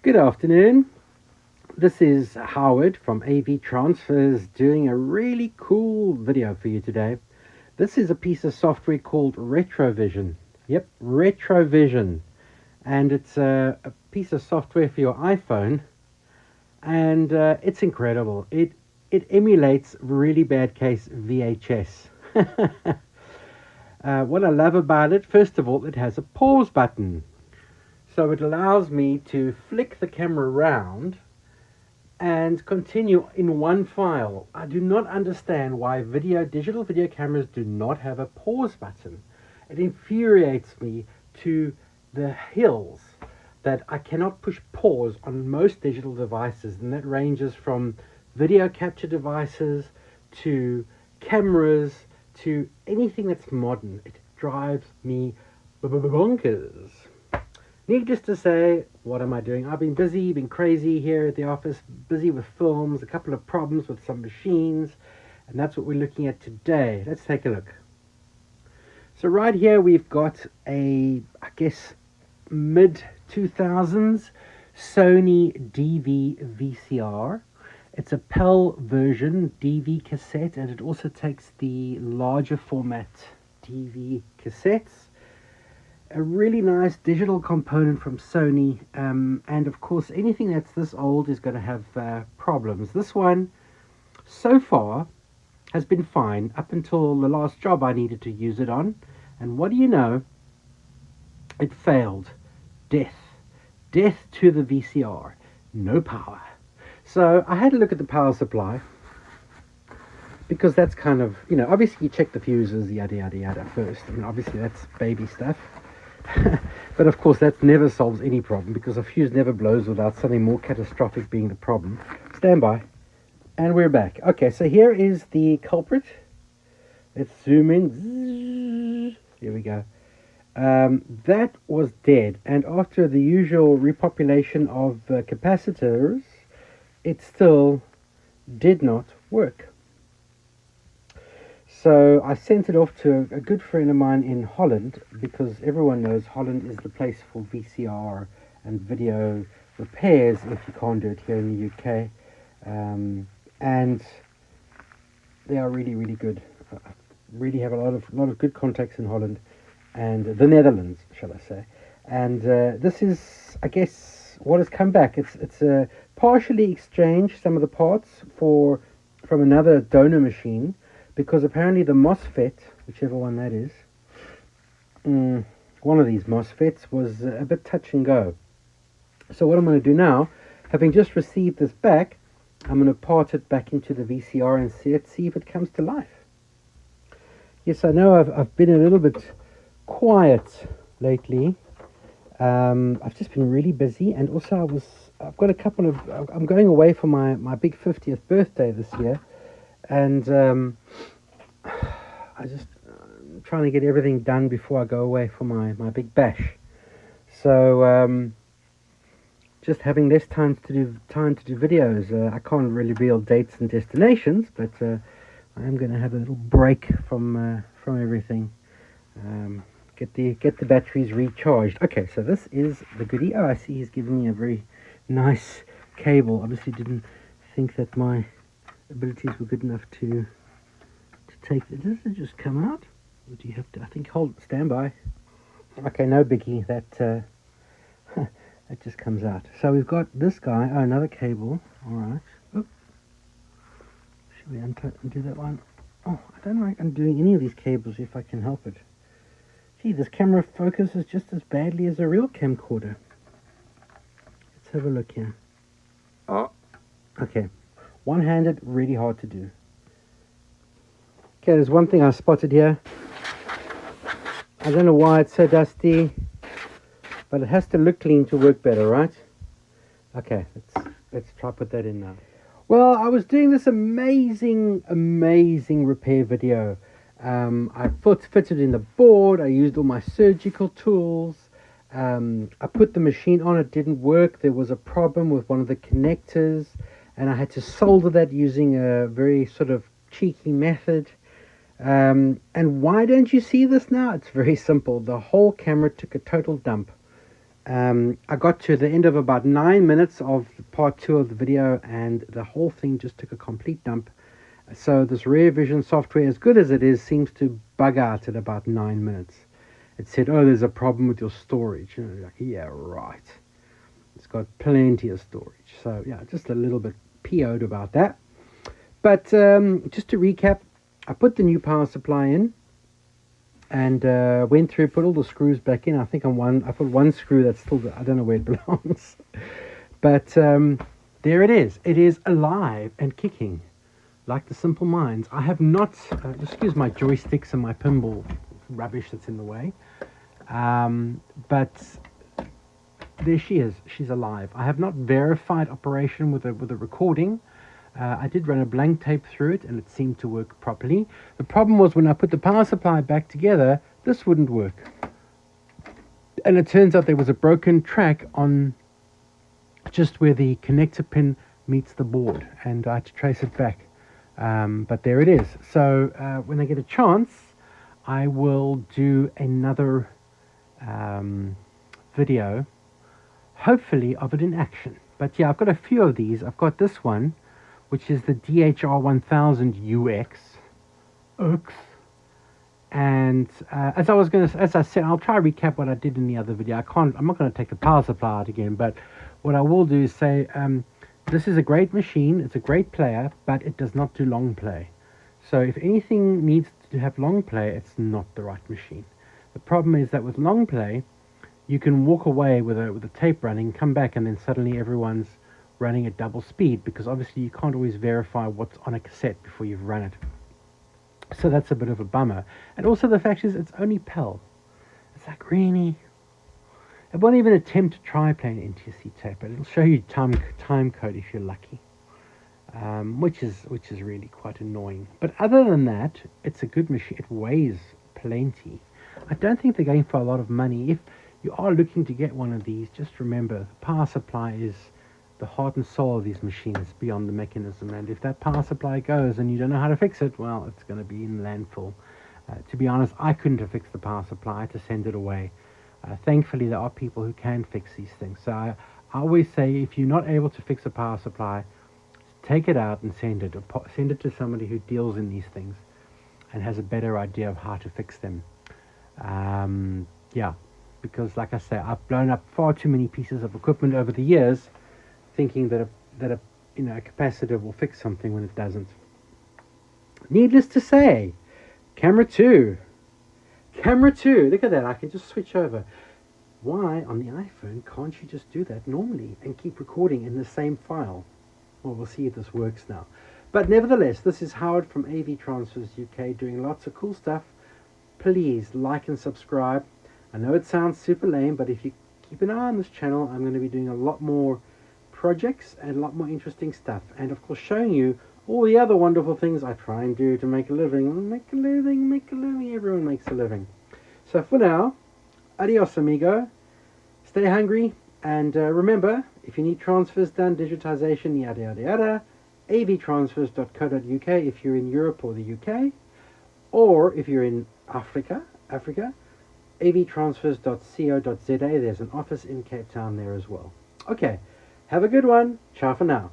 Good afternoon. This is Howard from AV Transfers doing a really cool video for you today. This is a piece of software called Retrovision. Yep, Retrovision. And it's a piece of software for your iPhone. And it's incredible. It emulates really bad case VHS. What I love about it, first of all, it has a pause button. So it allows me to flick the camera around and continue in one file. I do not understand why digital video cameras do not have a pause button. It infuriates me to the hills that I cannot push pause on most digital devices, and that ranges from video capture devices to cameras to anything that's modern. It drives me bonkers. Needless to say, what am I doing? I've been busy, been crazy here at the office, busy with films, a couple of problems with some machines, and that's what we're looking at today. Let's take a look. So right here we've got a, I guess, mid-2000s Sony DV VCR. It's a PAL version DV cassette, and it also takes the larger format DV cassettes. A really nice digital component from Sony, and of course anything that's this old is going to have problems. This one so far has been fine up until the last job I needed to use it on, and what do you know, it failed. Death to the VCR, no power. So I had to look at the power supply, because that's kind of, you know, obviously you check the fuses, yada yada yada first. I mean, obviously that's baby stuff. But of course that never solves any problem, because a fuse never blows without something more catastrophic being the problem. Stand by. And we're back. Okay, so here is the culprit. Let's zoom in. Here we go. That was dead, and after the usual repopulation of capacitors, it still did not work. So I sent it off to a good friend of mine in Holland, because everyone knows Holland is the place for VCR and video repairs if you can't do it here in the UK. And they are really, really good. I really have a lot of good contacts in Holland and the Netherlands, shall I say. And this is, I guess, what has come back. It's partially exchanged some of the parts from another donor machine, because apparently the MOSFET, whichever one that is, one of these MOSFETs was a bit touch and go. So what I'm going to do now, having just received this back, I'm going to part it back into the VCR and see if it comes to life. Yes, I know I've been a little bit quiet lately. I've just been really busy, and also I've got a couple of, I'm going away for my big 50th birthday this year. And I'm trying to get everything done before I go away for my big bash. So just having less time to do videos. I can't really reveal dates and destinations, but I am going to have a little break from everything. Get the batteries recharged. Okay, so this is the goodie. Oh, I see he's giving me a very nice cable. Obviously didn't think that my abilities were good enough to take it. Does it just come out, or do you have to, I think, stand by. Okay, no biggie, that that just comes out. So we've got this guy. Oh, another cable. All right. Oop. Should we undo that one? Oh, I don't like undoing any of these cables if I can help it. Gee, this camera focuses just as badly as a real camcorder. Let's have a look here. Oh, okay. One-handed, really hard to do. Okay, there's one thing I spotted here. I don't know why it's so dusty, but it has to look clean to work better, right? Okay, let's try put that in now. Well, I was doing this amazing repair video. I fitted in the board. I used all my surgical tools. I put the machine on. It didn't work. There was a problem with one of the connectors, and I had to solder that using a very sort of cheeky method. And why don't you see this now? It's very simple. The whole camera took a total dump. I got to the end of about 9 minutes of part 2 of the video, and the whole thing just took a complete dump. So this Rear Vision software, as good as it is, seems to bug out at about 9 minutes. It said, oh, there's a problem with your storage. Like, yeah, right. It's got plenty of storage. So yeah, just a little bit PO'd about that. But just to recap, I put the new power supply in, and went through, put all the screws back in. I think I put one screw that's still, I don't know where it belongs. But there it is. It is alive and kicking like the Simple Minds. I have not, excuse my joysticks and my pinball rubbish that's in the way. But there she is. She's alive. I have not verified operation with a recording. I did run a blank tape through it, and it seemed to work properly. The problem was when I put the power supply back together, this wouldn't work. And it turns out there was a broken track on just where the connector pin meets the board, and I had to trace it back. But there it is. So when I get a chance, I will do another video, hopefully of it in action. But yeah, I've got a few of these. I've got this one, which is the DHR-1000UX. And as I said, I'll try to recap what I did in the other video. I'm not going to take the power supply out again, but what I will do is say, this is a great machine, it's a great player, but it does not do long play. So if anything needs to have long play, it's not the right machine. The problem is that with long play, you can walk away with a tape running, come back, and then suddenly everyone's running at double speed, because obviously you can't always verify what's on a cassette before you've run it. So that's a bit of a bummer. And also the fact is, it's only PAL. It's like, really? It won't even attempt to try playing NTSC tape, but it'll show you time code if you're lucky, which is really quite annoying. But other than that, it's a good machine. It weighs plenty. I don't think they're going for a lot of money. If you are looking to get one of these, just remember the power supply is the heart and soul of these machines, beyond the mechanism. And if that power supply goes and you don't know how to fix it, well, it's going to be in landfill. To be honest, I couldn't have fixed the power supply. I had to send it away. Thankfully, there are people who can fix these things. So I always say, if you're not able to fix a power supply, take it out and send it. Or send it to somebody who deals in these things and has a better idea of how to fix them. Yeah, because like I say, I've blown up far too many pieces of equipment over the years, thinking that a capacitor will fix something when it doesn't. Needless to say, camera 2, look at that, I can just switch over. Why on the iPhone can't you just do that normally and keep recording in the same file? Well, we'll see if this works now. But nevertheless, this is Howard from AV Transfers UK, doing lots of cool stuff. Please like and subscribe. I know it sounds super lame, but if you keep an eye on this channel, I'm going to be doing a lot more projects and a lot more interesting stuff, and of course showing you all the other wonderful things I try and do to make a living. Make a living, everyone makes a living. So for now, adios amigo, stay hungry, and remember, if you need transfers done, digitization, yada yada yada, avtransfers.co.uk if you're in Europe or the UK, or if you're in Africa, avtransfers.co.za. There's an office in Cape Town there as well. Okay, have a good one. Ciao for now.